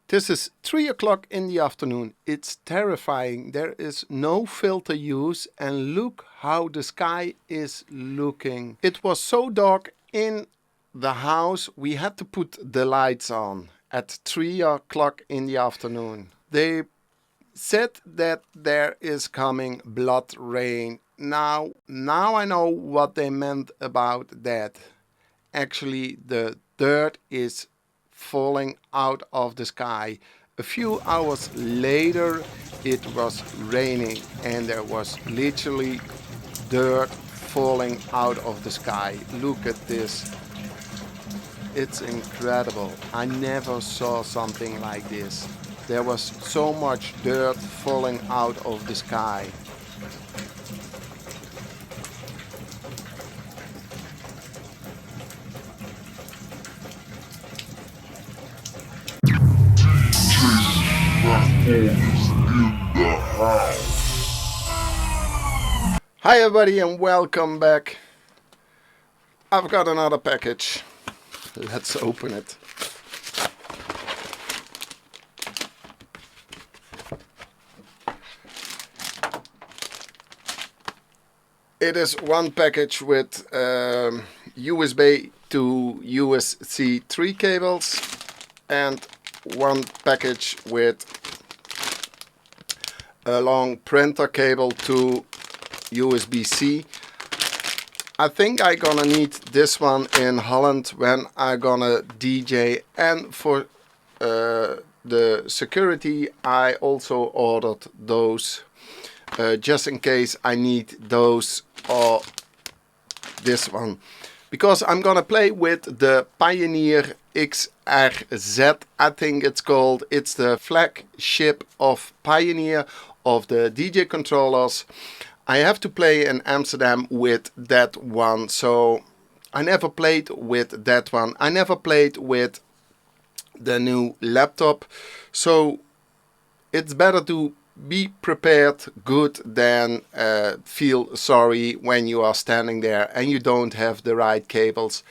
This is 3 o'clock in the afternoon. It's terrifying. There is no filter use and look how the sky is looking. It was so dark in the house we had to put the lights on at 3 o'clock in the afternoon. They said that there is coming blood rain. Now I know what they meant about that. Actually, the dirt is falling out of the sky. A few hours later it was raining and there was literally dirt falling out of the sky. Look at this. It's incredible. I never saw something like this. There was so much dirt falling out of the sky. Hi everybody and welcome back. I've got another package. Let's open it. It is one package with USB to USB 3 cables and one package with a long printer cable to USB-C. I think I'm gonna need this one in Holland when I'm gonna DJ, and for the security I also ordered those just in case I need those or this one, because I'm gonna play with the Pioneer XRZ, I think it's called. It's the flagship of Pioneer of the DJ controllers. I have to play in Amsterdam with that one, so I never played with that one. I never played with the new laptop, so it's better to be prepared good than feel sorry when you are standing there and you don't have the right cables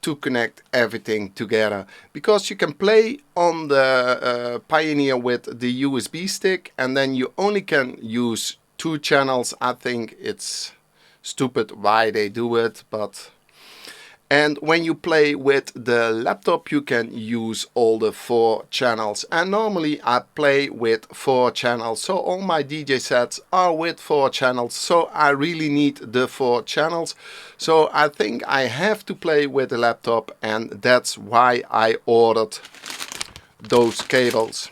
to connect everything together, because you can play on the Pioneer with the USB stick and then you only can use 2 channels. I think it's stupid why they do it, but and when you play with the laptop you can use all the 4 channels, and normally I play with 4 channels, so all my DJ sets are with 4 channels, so I really need the 4 channels. So I think I have to play with the laptop, and that's why I ordered those cables.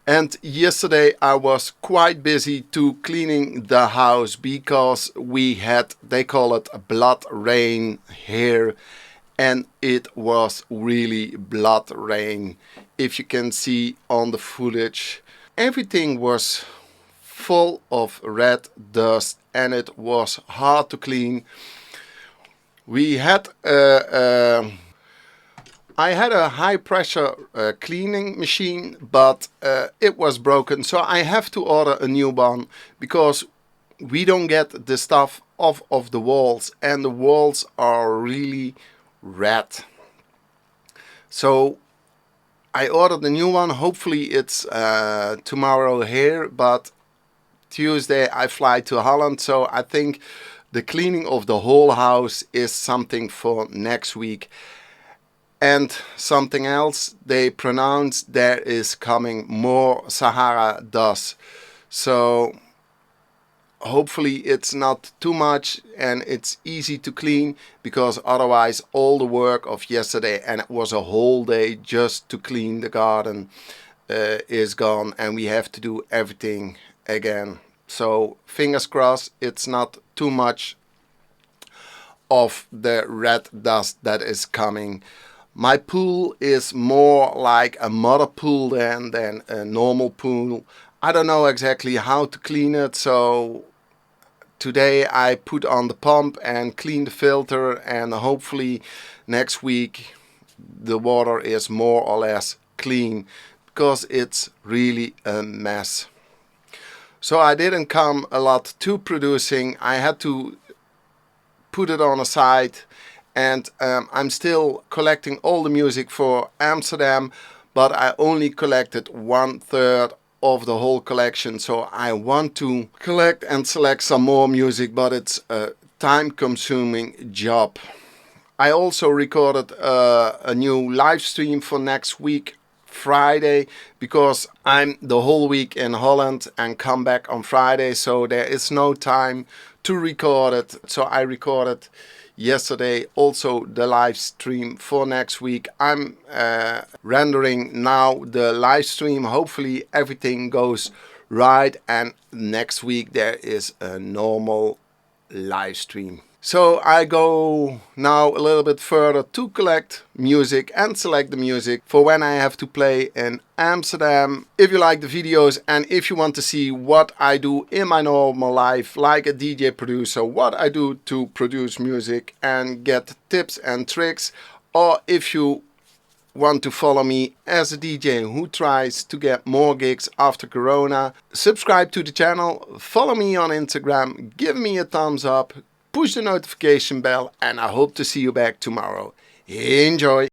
And yesterday I was quite busy to cleaning the house because we had, they call it blood rain here, and it was really blood rain. If you can see on the footage, everything was full of red dust and it was hard to clean. We had I had a high pressure cleaning machine, but it was broken, so I have to order a new one because we don't get the stuff off of the walls, and the walls are really red. So I ordered a new one. Hopefully it's tomorrow here, but Tuesday I fly to Holland, so I think the cleaning of the whole house is something for next week. And something else, they pronounce there is coming more Sahara dust. So hopefully it's not too much and it's easy to clean, because otherwise all the work of yesterday, and it was a whole day just to clean the garden, is gone, and we have to do everything again. So fingers crossed it's not too much of the red dust that is coming. My pool is more like a mother pool than a normal pool. I don't know exactly how to clean it, so today I put on the pump and clean the filter, and hopefully next week the water is more or less clean, because it's really a mess. So I didn't come a lot to producing. I had to put it on a side, and I'm still collecting all the music for Amsterdam, but I only collected 1/3 of the whole collection, so I want to collect and select some more music, but it's a time-consuming job. I also recorded a new live stream for next week, Friday, because I'm the whole week in Holland and come back on Friday, so there is no time to record it. So I recorded yesterday also the live stream for next week. I'm rendering now the live stream. Hopefully everything goes right, and next week there is a normal live stream. So I go now a little bit further to collect music and select the music for when I have to play in Amsterdam. If you like the videos and if you want to see what I do in my normal life like a DJ producer, what I do to produce music and get tips and tricks, or if you want to follow me as a DJ who tries to get more gigs after Corona, subscribe to the channel, follow me on Instagram, give me a thumbs up, push the notification bell, and I hope to see you back tomorrow. Enjoy!